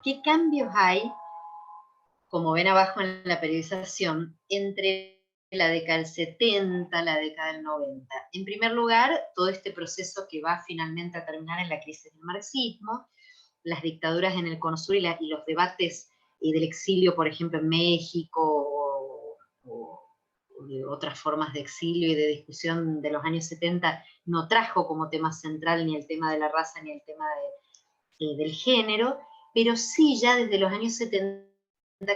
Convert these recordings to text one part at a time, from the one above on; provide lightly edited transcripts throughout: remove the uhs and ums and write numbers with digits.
¿Qué cambios hay, como ven abajo en la periodización, entre la década del 70, la década del 90? En primer lugar, todo este proceso que va finalmente a terminar en la crisis del marxismo, las dictaduras en el Cono Sur y los debates del exilio, por ejemplo, en México, o de otras formas de exilio y de discusión de los años 70, no trajo como tema central ni el tema de la raza ni el tema del género, pero sí ya desde los años 70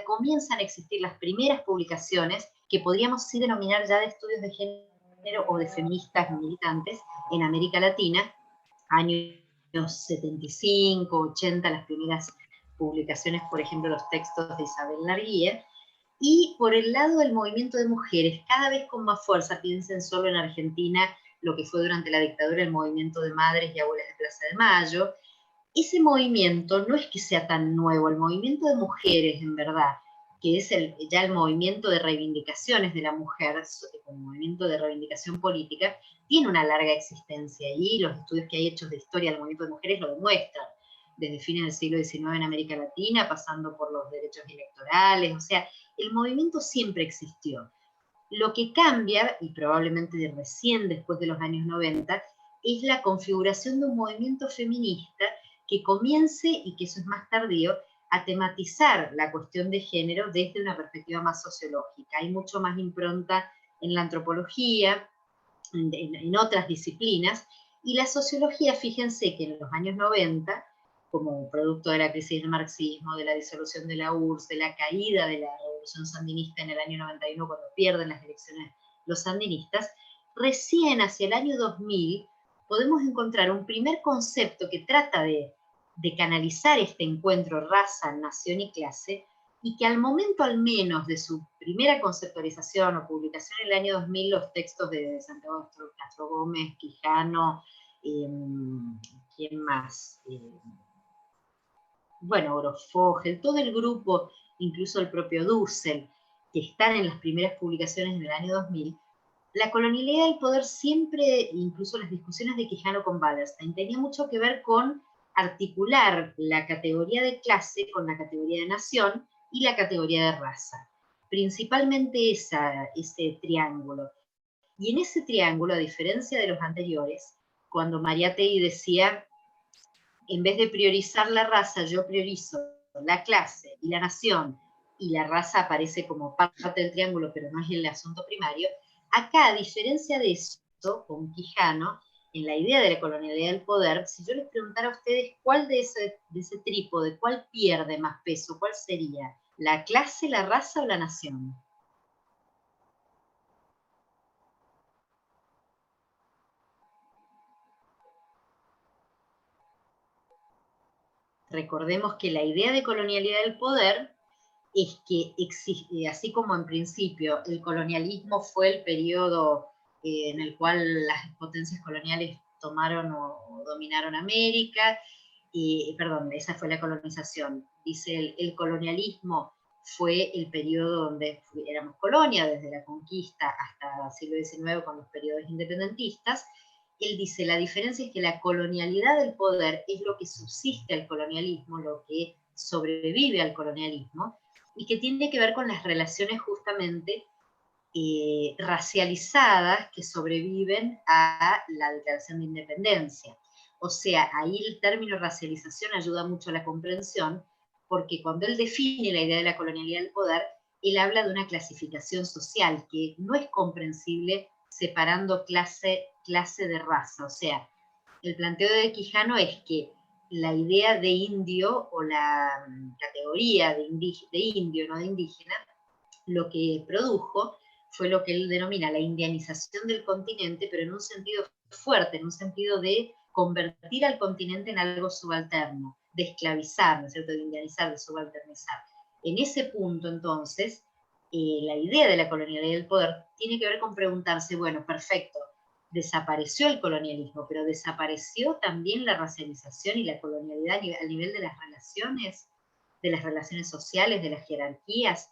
comienzan a existir las primeras publicaciones que podríamos sí denominar ya de estudios de género o de feministas militantes en América Latina, años 75, 80, las primeras publicaciones, por ejemplo, los textos de Isabel Larguía, y por el lado del movimiento de mujeres, cada vez con más fuerza, piensen solo en Argentina, lo que fue durante la dictadura el movimiento de madres y abuelas de Plaza de Mayo. Ese movimiento no es que sea tan nuevo, el movimiento de mujeres, en verdad, que es ya el movimiento de reivindicaciones de la mujer, como movimiento de reivindicación política, tiene una larga existencia y los estudios que hay hechos de historia del movimiento de mujeres lo demuestran, desde fines del siglo XIX en América Latina, pasando por los derechos electorales, o sea, el movimiento siempre existió. Lo que cambia, y probablemente recién después de los años 90, es la configuración de un movimiento feminista que comience, y que eso es más tardío, a tematizar la cuestión de género desde una perspectiva más sociológica. Hay mucho más impronta en la antropología, en otras disciplinas, y la sociología, fíjense que en los años 90, como producto de la crisis del marxismo, de la disolución de la URSS, de la caída de la revolución sandinista en el año 91, cuando pierden las elecciones los sandinistas, recién hacia el año 2000 podemos encontrar un primer concepto que trata de canalizar este encuentro raza, nación y clase, y que al momento al menos de su primera conceptualización o publicación en el año 2000, los textos de Santiago Castro Gómez, Quijano, ¿quién más? Bueno, Orofogel, todo el grupo, incluso el propio Dussel, que están en las primeras publicaciones del año 2000, la colonialidad del poder siempre, incluso las discusiones de Quijano con Wallerstein, tenía mucho que ver con articular la categoría de clase con la categoría de nación y la categoría de raza. Principalmente ese triángulo. Y en ese triángulo, a diferencia de los anteriores, cuando Mariátegui decía, en vez de priorizar la raza, yo priorizo la clase y la nación, y la raza aparece como parte del triángulo, pero no es el asunto primario. Acá, a diferencia de eso, con Quijano, en la idea de la colonialidad del poder, si yo les preguntara a ustedes cuál de ese trípode, cuál pierde más peso, cuál sería, la clase, la raza o la nación. Recordemos que la idea de colonialidad del poder es que existe, así como en principio el colonialismo fue el periodo en el cual las potencias coloniales tomaron o dominaron América, perdón, esa fue la colonización. Dice el colonialismo fue el periodo donde éramos colonia, desde la conquista hasta el siglo XIX con los periodos independentistas. Él dice, la diferencia es que la colonialidad del poder es lo que subsiste al colonialismo, lo que sobrevive al colonialismo, y que tiene que ver con las relaciones justamente racializadas que sobreviven a la declaración de independencia. O sea, ahí el término racialización ayuda mucho a la comprensión, porque cuando él define la idea de la colonialidad del poder, él habla de una clasificación social que no es comprensible separando clase de raza. O sea, el planteo de Quijano es que la idea de indio o la categoría de indio, no de indígena, lo que produjo fue lo que él denomina la indianización del continente, pero en un sentido fuerte, en un sentido de convertir al continente en algo subalterno, de esclavizar, ¿no es cierto?, de indianizar, de subalternizar. En ese punto, entonces, la idea de la colonialidad del poder tiene que ver con preguntarse, bueno, perfecto, desapareció el colonialismo, pero desapareció también la racialización y la colonialidad a nivel de las relaciones sociales, de las jerarquías.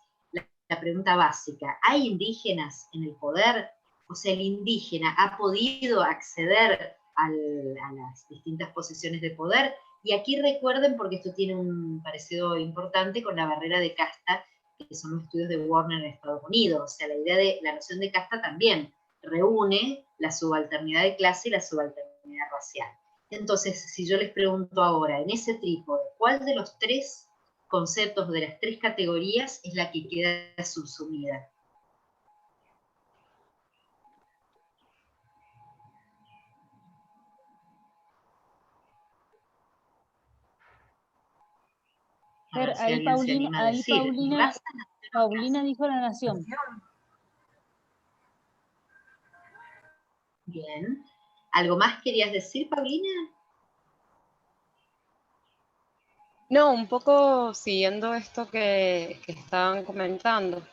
La pregunta básica, ¿hay indígenas en el poder? O sea, ¿el indígena ha podido acceder a las distintas posiciones de poder? Y aquí recuerden, porque esto tiene un parecido importante con la barrera de casta, que son los estudios de Warner en Estados Unidos. O sea, la idea de la noción de casta también reúne la subalternidad de clase y la subalternidad racial. Entonces, si yo les pregunto ahora, en ese trípode, ¿cuál de los tres conceptos, de las tres categorías, es la que queda subsumida? A ver si Ahí alguien se Paulina, anima a decir. Raza, nación o Paulina clase. dijo la nación. Bien. ¿Algo más querías decir, Paulina? No, un poco siguiendo esto que estaban comentando.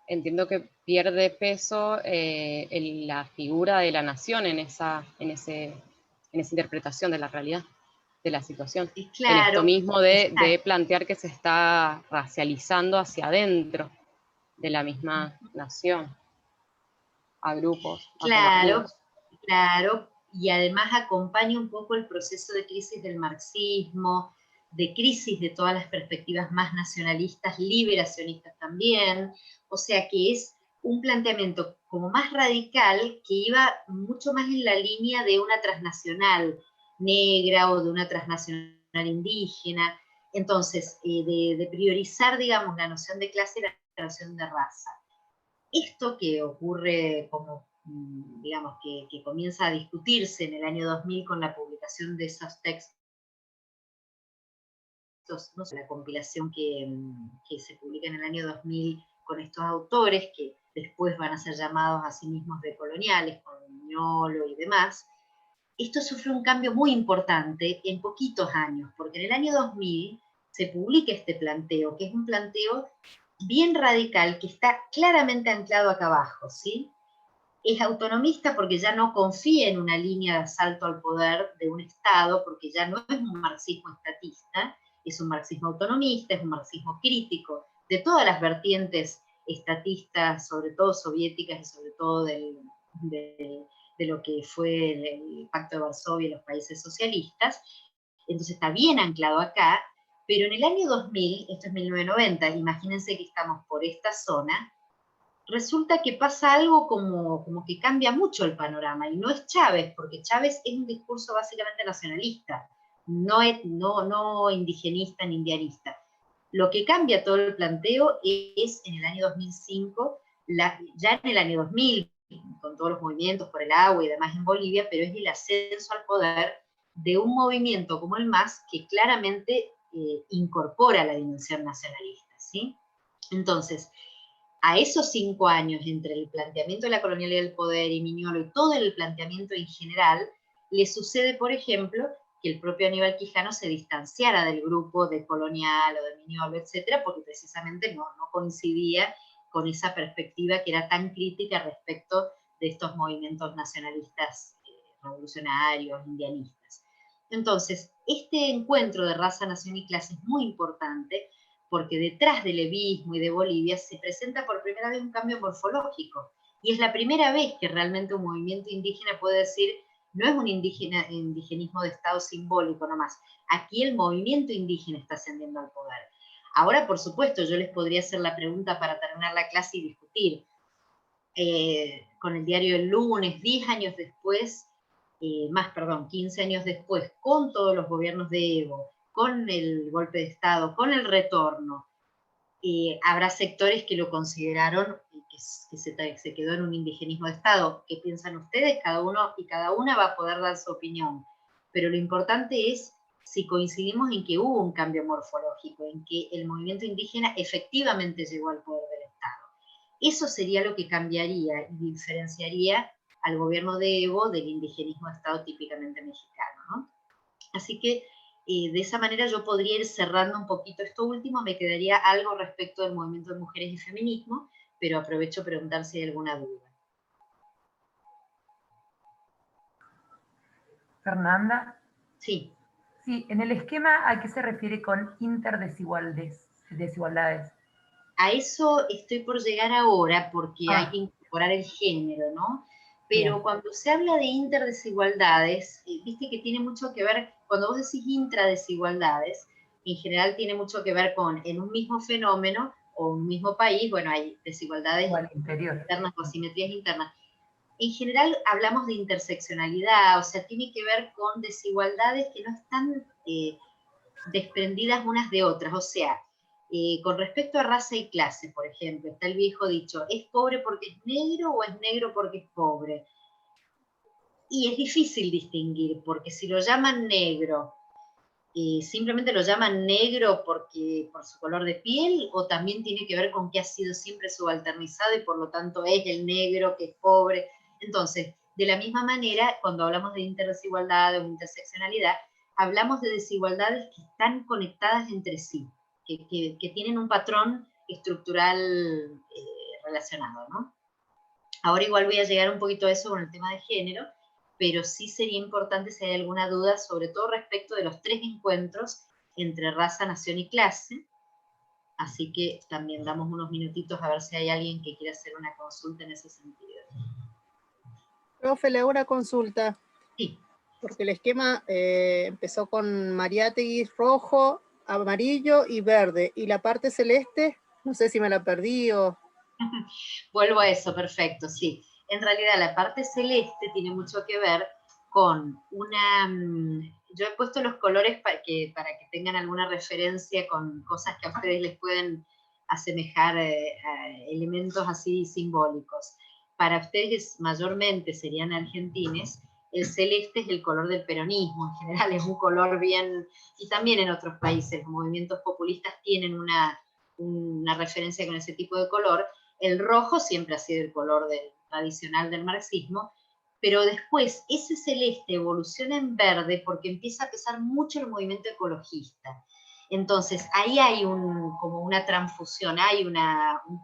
Entiendo que pierde peso la figura de la nación en esa interpretación de la realidad, de la situación. En esto Claro, mismo de plantear que se está racializando hacia adentro de la misma nación, a grupos, a claro, colectivos. claro, y además acompaña un poco el proceso de crisis del marxismo, de crisis de todas las perspectivas más nacionalistas, liberacionistas también, o sea que es un planteamiento como más radical que iba mucho más en la línea de una transnacional negra o de una transnacional indígena, entonces de priorizar, digamos, la noción de clase y la noción de raza. Esto que ocurre como, digamos, que comienza a discutirse en el año 2000 con la publicación de esos textos, no sé, la compilación que se publica en el año 2000 con estos autores, que después van a ser llamados a sí mismos decoloniales, con Miñolo y demás, esto sufre un cambio muy importante en poquitos años, porque en el año 2000 se publica este planteo, que es un planteo bien radical, que está claramente anclado acá abajo, ¿sí? Es autonomista porque ya no confía en una línea de asalto al poder de un Estado, porque ya no es un marxismo estatista, es un marxismo autonomista, es un marxismo crítico de todas las vertientes estatistas, sobre todo soviéticas y sobre todo de lo que fue el Pacto de Varsovia y los países socialistas. Entonces está bien anclado acá, pero en el año 2000, esto es 1990, imagínense que estamos por esta zona, resulta que pasa algo como que cambia mucho el panorama, y no es Chávez, porque Chávez es un discurso básicamente nacionalista, no indigenista ni indianista. Lo que cambia todo el planteo es en el año 2005, ya en el año 2000, con todos los movimientos por el agua y demás en Bolivia, pero es el ascenso al poder de un movimiento como el MAS que claramente incorpora la dimensión nacionalista, ¿sí? Entonces, a esos 5 años entre el planteamiento de la colonialidad del poder y Miñolo y todo el planteamiento en general, le sucede, por ejemplo, que el propio Aníbal Quijano se distanciara del grupo de Colonial o de Miñolo, etcétera, porque precisamente no coincidía con esa perspectiva que era tan crítica respecto de estos movimientos nacionalistas revolucionarios, indianistas. Entonces, este encuentro de raza, nación y clase es muy importante, porque detrás del levismo y de Bolivia se presenta por primera vez un cambio morfológico. Y es la primera vez que realmente un movimiento indígena puede decir, no es un indigenismo de Estado simbólico nomás, aquí el movimiento indígena está ascendiendo al poder. Ahora, por supuesto, yo les podría hacer la pregunta para terminar la clase y discutir. Con el diario El Lunes, 10 años después, 15 años después, con todos los gobiernos de Evo, con el golpe de Estado, con el retorno, habrá sectores que lo consideraron que se quedó en un indigenismo de Estado. ¿Qué piensan ustedes? Cada uno y cada una va a poder dar su opinión. Pero lo importante es si coincidimos en que hubo un cambio morfológico, en que el movimiento indígena efectivamente llegó al poder del Estado. Eso sería lo que cambiaría y diferenciaría al gobierno de Evo del indigenismo de Estado típicamente mexicano, ¿no? Así que de esa manera yo podría ir cerrando un poquito esto último, me quedaría algo respecto del movimiento de mujeres y feminismo, pero aprovecho para preguntar si hay alguna duda. Fernanda. Sí. Sí, en el esquema, ¿a qué se refiere con interdesigualdades? A eso estoy por llegar ahora, porque hay que incorporar el género, ¿no? Pero bien, cuando se habla de interdesigualdades, viste que tiene mucho que ver Cuando vos decís intradesigualdades, en general tiene mucho que ver con, en un mismo fenómeno o un mismo país, bueno, hay desigualdades internas o asimetrías internas. En general hablamos de interseccionalidad, o sea, tiene que ver con desigualdades que no están desprendidas unas de otras, o sea, con respecto a raza y clase, por ejemplo, está el viejo dicho, ¿es pobre porque es negro o es negro porque es pobre? Y es difícil distinguir, porque si lo llaman negro, simplemente lo llaman negro porque, por su color de piel, o también tiene que ver con que ha sido siempre subalternizado y por lo tanto es el negro que es pobre. Entonces, de la misma manera, cuando hablamos de interdesigualdad o interseccionalidad, hablamos de desigualdades que están conectadas entre sí, que tienen un patrón estructural relacionado, ¿no? Ahora igual voy a llegar un poquito a eso con el tema de género, pero sí sería importante si hay alguna duda, sobre todo respecto de los 3 encuentros entre raza, nación y clase. Así que también damos unos minutitos a ver si hay alguien que quiera hacer una consulta en ese sentido. Profe, le hago una consulta. Sí. Porque el esquema empezó con Mariátegui rojo, amarillo y verde. Y la parte celeste, no sé si me la perdí o... Vuelvo a eso, perfecto, sí. En realidad la parte celeste tiene mucho que ver con una... Yo he puesto los colores para que tengan alguna referencia con cosas que a ustedes les pueden asemejar a elementos así simbólicos. Para ustedes mayormente serían argentines, el celeste es el color del peronismo, en general es un color bien... Y también en otros países, los movimientos populistas tienen una referencia con ese tipo de color. El rojo siempre ha sido el color tradicional del marxismo, pero después ese celeste evoluciona en verde porque empieza a pesar mucho el movimiento ecologista. Entonces ahí hay como una transfusión, hay un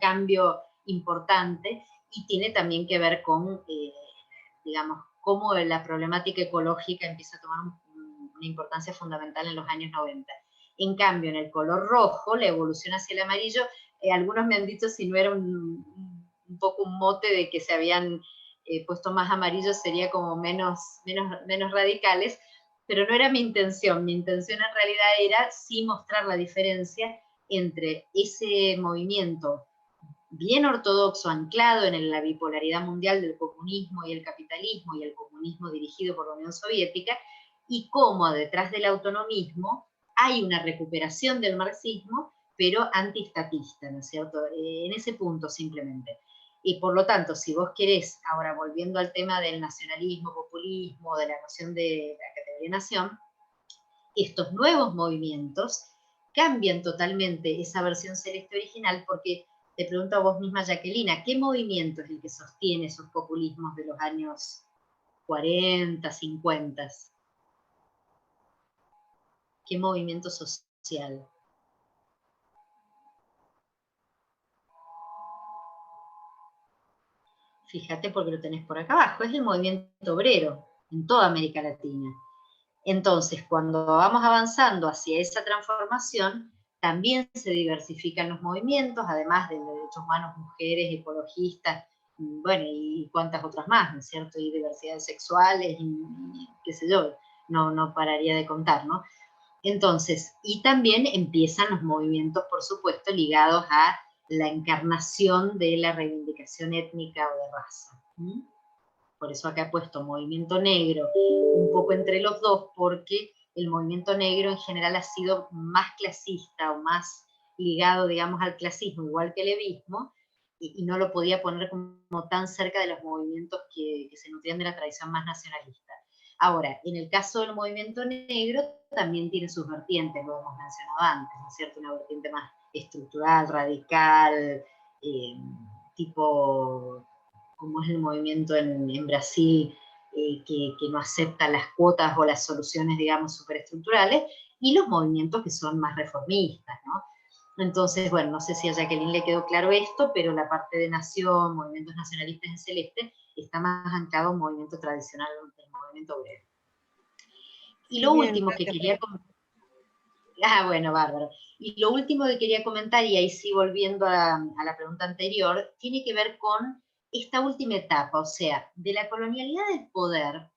cambio importante y tiene también que ver con, digamos, cómo la problemática ecológica empieza a tomar una importancia fundamental en los años 90. En cambio, en el color rojo, la evolución hacia el amarillo, algunos me han dicho si no era un poco un mote de que se habían puesto más amarillos, sería como menos radicales, pero no era mi intención. Mi intención en realidad era sí mostrar la diferencia entre ese movimiento bien ortodoxo, anclado en la bipolaridad mundial del comunismo y el capitalismo, y el comunismo dirigido por la Unión Soviética, y cómo detrás del autonomismo hay una recuperación del marxismo, pero antistatista, ¿no es cierto? En ese punto simplemente. Y por lo tanto, si vos querés, ahora volviendo al tema del nacionalismo, populismo, de la noción de la categoría nación, estos nuevos movimientos cambian totalmente esa versión celeste original, porque te pregunto a vos misma, Jacquelina, ¿qué movimiento es el que sostiene esos populismos de los años 40, 50? ¿Qué movimiento social? Fíjate porque lo tenés por acá abajo, es el movimiento obrero en toda América Latina. Entonces, cuando vamos avanzando hacia esa transformación, también se diversifican los movimientos, además de derechos humanos, mujeres, ecologistas, bueno, y cuántas otras más, ¿no es cierto? Y diversidades sexuales, y qué sé yo, no pararía de contar, ¿no? Entonces, y también empiezan los movimientos, por supuesto, ligados a la encarnación de la reivindicación étnica o de raza. Por eso acá he puesto movimiento negro, un poco entre los dos, porque el movimiento negro en general ha sido más clasista o más ligado, digamos, al clasismo, igual que el levismo, y no lo podía poner como tan cerca de los movimientos que se nutrían de la tradición más nacionalista. Ahora, en el caso del movimiento negro, también tiene sus vertientes, lo hemos mencionado antes, ¿no es cierto? Una vertiente más estructural, radical, tipo como es el movimiento en Brasil, que no acepta las cuotas o las soluciones, digamos, superestructurales, y los movimientos que son más reformistas, ¿no? Entonces, bueno, no sé si a Jacqueline le quedó claro esto, pero la parte de nación, movimientos nacionalistas en celeste, está más anclado a un movimiento tradicional del movimiento obrero. Y lo último que quería comentar... Ah, bueno, bárbaro. Y lo último que quería comentar, y ahí sí volviendo a la pregunta anterior, tiene que ver con esta última etapa, o sea, de la colonialidad del poder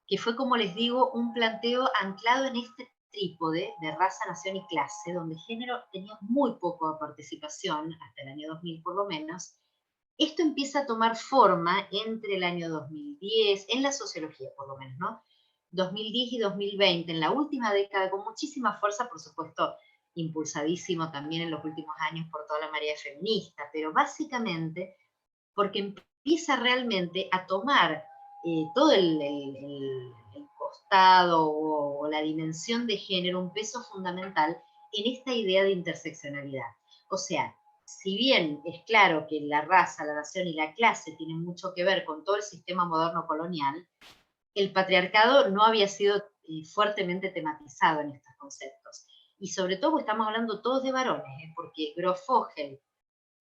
que fue, como les digo, un planteo anclado en este trípode de raza, nación y clase, donde género tenía muy poca participación, hasta el año 2000 por lo menos. Esto empieza a tomar forma entre el año 2010, en la sociología por lo menos, ¿no? 2010 y 2020, en la última década, con muchísima fuerza, por supuesto, impulsadísimo también en los últimos años por toda la marea feminista, pero básicamente porque empieza realmente a tomar todo el costado o la dimensión de género un peso fundamental en esta idea de interseccionalidad. O sea, si bien es claro que la raza, la nación y la clase tienen mucho que ver con todo el sistema moderno colonial, el patriarcado no había sido fuertemente tematizado en estos conceptos. Y sobre todo estamos hablando todos de varones, porque Grof Vogel,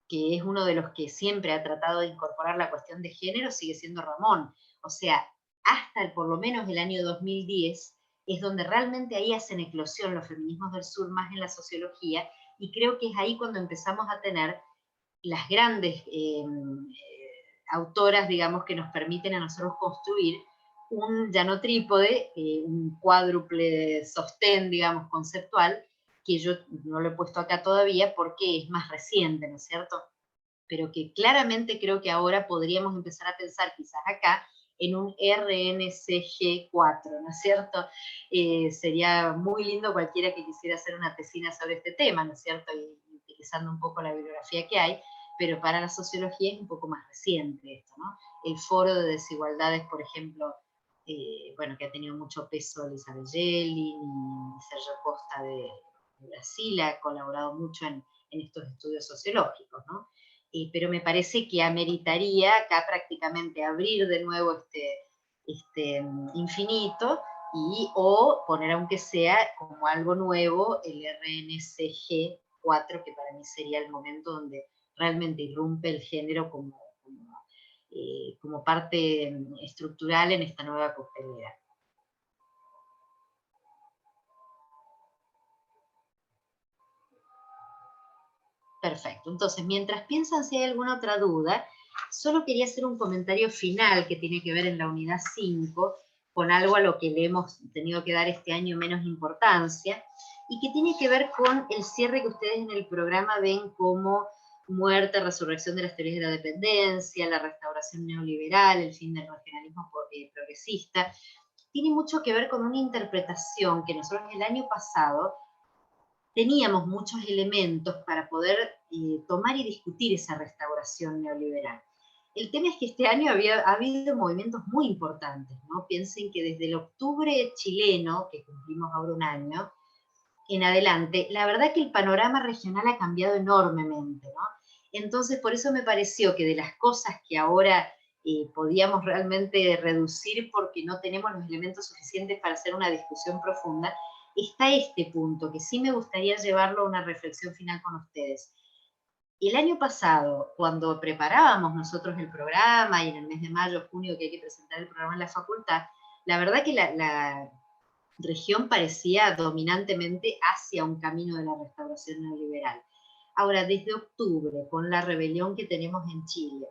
que es uno de los que siempre ha tratado de incorporar la cuestión de género, sigue siendo Ramón. O sea, hasta por lo menos el año 2010 es donde realmente ahí hacen eclosión los feminismos del sur más en la sociología, y creo que es ahí cuando empezamos a tener las grandes autoras, digamos, que nos permiten a nosotros construir un ya no trípode, un cuádruple sostén, digamos, conceptual, que yo no lo he puesto acá todavía porque es más reciente, ¿no es cierto? Pero que claramente creo que ahora podríamos empezar a pensar quizás acá en un RNCG4, ¿no es cierto? Sería muy lindo cualquiera que quisiera hacer una tesina sobre este tema, ¿no es cierto? Y utilizando un poco la bibliografía que hay, pero para la sociología es un poco más reciente esto, ¿no? El foro de desigualdades, por ejemplo, bueno, que ha tenido mucho peso Elizabeth Yelin y Sergio Costa de Brasil, ha colaborado mucho en estos estudios sociológicos, ¿no? Pero me parece que ameritaría acá prácticamente abrir de nuevo este infinito o poner, aunque sea como algo nuevo, el RNCG4, que para mí sería el momento donde realmente irrumpe el género como parte estructural en esta nueva costelera. Perfecto, entonces mientras piensan si hay alguna otra duda, solo quería hacer un comentario final que tiene que ver en la unidad 5 con algo a lo que le hemos tenido que dar este año menos importancia, y que tiene que ver con el cierre que ustedes en el programa ven como muerte, resurrección de las teorías de la dependencia, la restauración neoliberal, el fin del regionalismo progresista. Tiene mucho que ver con una interpretación que nosotros el año pasado teníamos muchos elementos para poder tomar y discutir esa restauración neoliberal. El tema es que este año ha habido movimientos muy importantes, ¿no? Piensen que desde el octubre chileno, que cumplimos ahora un año, en adelante, la verdad que el panorama regional ha cambiado enormemente, ¿no? Entonces, por eso me pareció que de las cosas que ahora podíamos realmente reducir porque no tenemos los elementos suficientes para hacer una discusión profunda, está este punto, que sí me gustaría llevarlo a una reflexión final con ustedes. El año pasado, cuando preparábamos nosotros el programa, y en el mes de mayo, junio, que hay que presentar el programa en la facultad, la verdad que la región parecía dominantemente hacia un camino de la restauración neoliberal. Ahora, desde octubre, con la rebelión que tenemos en Chile,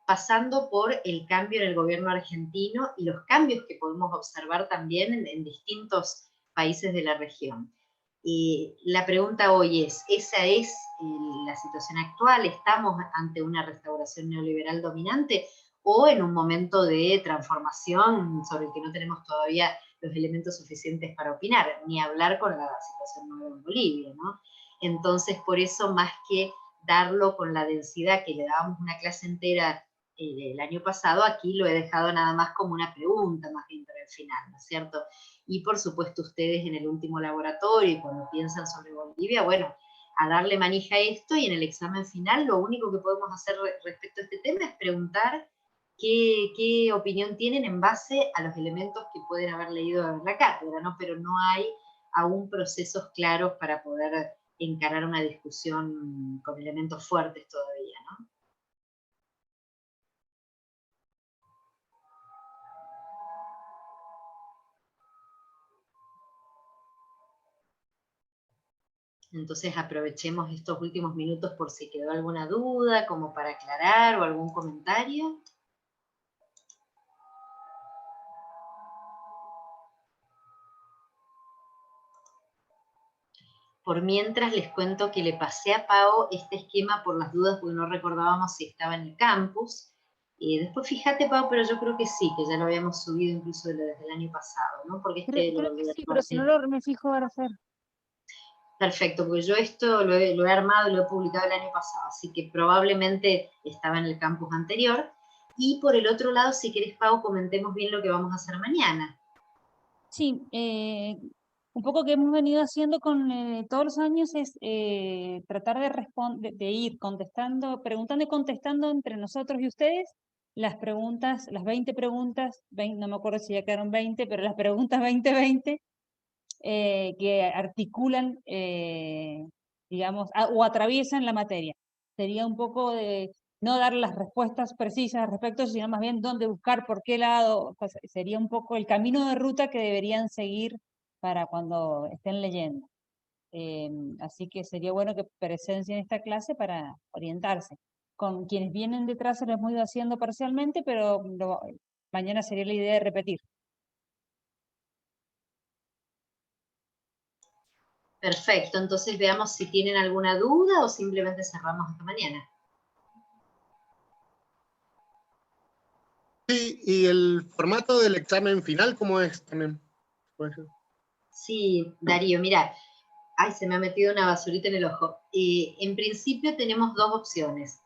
pasando por el cambio en el gobierno argentino y los cambios que podemos observar también en distintos países de la región. La pregunta hoy es, ¿esa es la situación actual? ¿Estamos ante una restauración neoliberal dominante o en un momento de transformación sobre el que no tenemos todavía los elementos suficientes para opinar? Ni hablar con la situación nueva en Bolivia, ¿no? Entonces, por eso, más que darlo con la densidad que le dábamos una clase entera el año pasado, aquí lo he dejado nada más como una pregunta, más bien para el final, ¿no es cierto? Y por supuesto ustedes en el último laboratorio, cuando piensan sobre Bolivia, bueno, a darle manija a esto, y en el examen final lo único que podemos hacer respecto a este tema es preguntar qué opinión tienen en base a los elementos que pueden haber leído en la cátedra, ¿no? Pero no hay aún procesos claros para poder encarar una discusión con elementos fuertes todavía, ¿no? Entonces aprovechemos estos últimos minutos por si quedó alguna duda, como para aclarar, o algún comentario. Por mientras les cuento que le pasé a Pau este esquema por las dudas, porque no recordábamos si estaba en el campus. Después fíjate, Pau, pero yo creo que sí, que ya lo habíamos subido incluso desde el año pasado, ¿no? Porque Creo que sí, pero si no me fijo ahora hacer. Perfecto, porque yo esto lo he armado y lo he publicado el año pasado, así que probablemente estaba en el campus anterior. Y por el otro lado, si querés, Pau, comentemos bien lo que vamos a hacer mañana. Sí, un poco que hemos venido haciendo con todos los años es tratar de ir contestando, preguntando y contestando entre nosotros y ustedes las preguntas, las 20 preguntas, no me acuerdo si ya quedaron 20, pero las preguntas 2020 que articulan, digamos, o atraviesan la materia. Sería un poco de no dar las respuestas precisas al respecto, sino más bien dónde buscar, por qué lado. Pues sería un poco el camino de ruta que deberían seguir para cuando estén leyendo. Así que sería bueno que presencien esta clase para orientarse. Con quienes vienen detrás se lo hemos ido haciendo parcialmente, pero mañana sería la idea de repetir. Perfecto, entonces veamos si tienen alguna duda o simplemente cerramos hasta mañana. Sí, y el formato del examen final, ¿cómo es también? Sí, Darío, mira, ay, se me ha metido una basurita en el ojo. En principio tenemos dos opciones.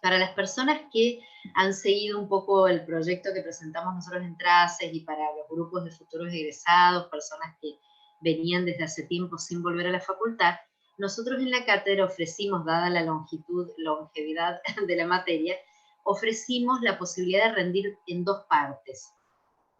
Para las personas que han seguido un poco el proyecto que presentamos nosotros en TRACES y para los grupos de futuros egresados, personas que venían desde hace tiempo sin volver a la facultad, nosotros en la cátedra ofrecimos, dada la longevidad de la materia, ofrecimos la posibilidad de rendir en dos partes,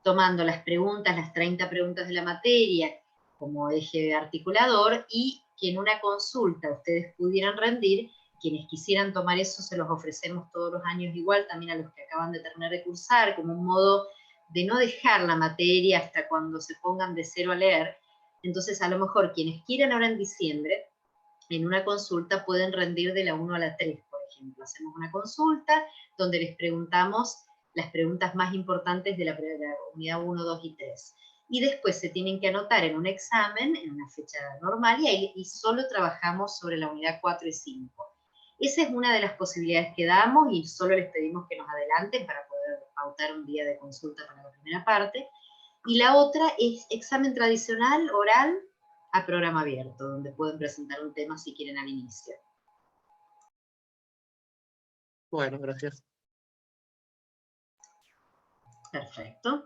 tomando las preguntas, las 30 preguntas de la materia como eje articulador, y que en una consulta ustedes pudieran rendir. Quienes quisieran tomar eso se los ofrecemos todos los años igual, también a los que acaban de terminar de cursar, como un modo de no dejar la materia hasta cuando se pongan de cero a leer. Entonces, a lo mejor quienes quieran ahora en diciembre, en una consulta pueden rendir de la 1 a la 3, por ejemplo. Hacemos una consulta donde les preguntamos las preguntas más importantes de la unidad 1, 2 y 3. Y después se tienen que anotar en un examen, en una fecha normal, y solo trabajamos sobre la unidad 4 y 5. Esa es una de las posibilidades que damos y solo les pedimos que nos adelanten para poder pautar un día de consulta para la primera parte. Y la otra es examen tradicional, oral, a programa abierto, donde pueden presentar un tema si quieren al inicio. Bueno, gracias. Perfecto.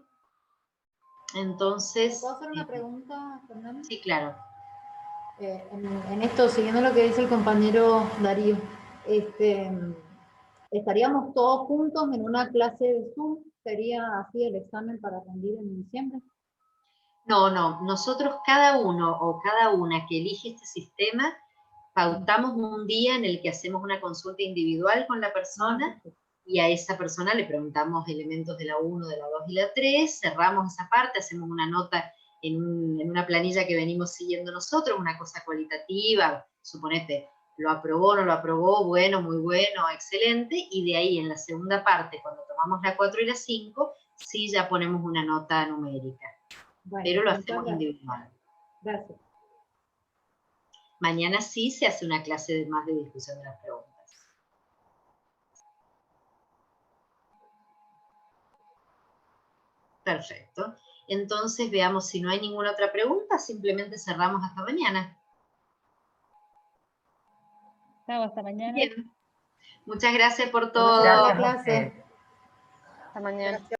Entonces... ¿Puedo hacer una pregunta, Fernanda? Sí, claro. En esto, siguiendo lo que dice el compañero Darío, ¿estaríamos todos juntos en una clase de Zoom? ¿Sería así el examen para rendir en diciembre? No, nosotros cada uno o cada una que elige este sistema, pautamos un día en el que hacemos una consulta individual con la persona y a esa persona le preguntamos elementos de la 1, de la 2 y la 3, cerramos esa parte, hacemos una nota en una planilla que venimos siguiendo nosotros, una cosa cualitativa, suponete, lo aprobó, no lo aprobó, bueno, muy bueno, excelente, y de ahí en la segunda parte, cuando tomamos la 4 y la 5, sí ya ponemos una nota numérica. Bueno, pero lo hacemos individual. Gracias. Mañana sí se hace una clase más de discusión de las preguntas. Perfecto. Entonces veamos si no hay ninguna otra pregunta, simplemente cerramos hasta mañana. Hasta mañana. Bien. Muchas gracias por todo. Gracias a ustedes. Hasta mañana.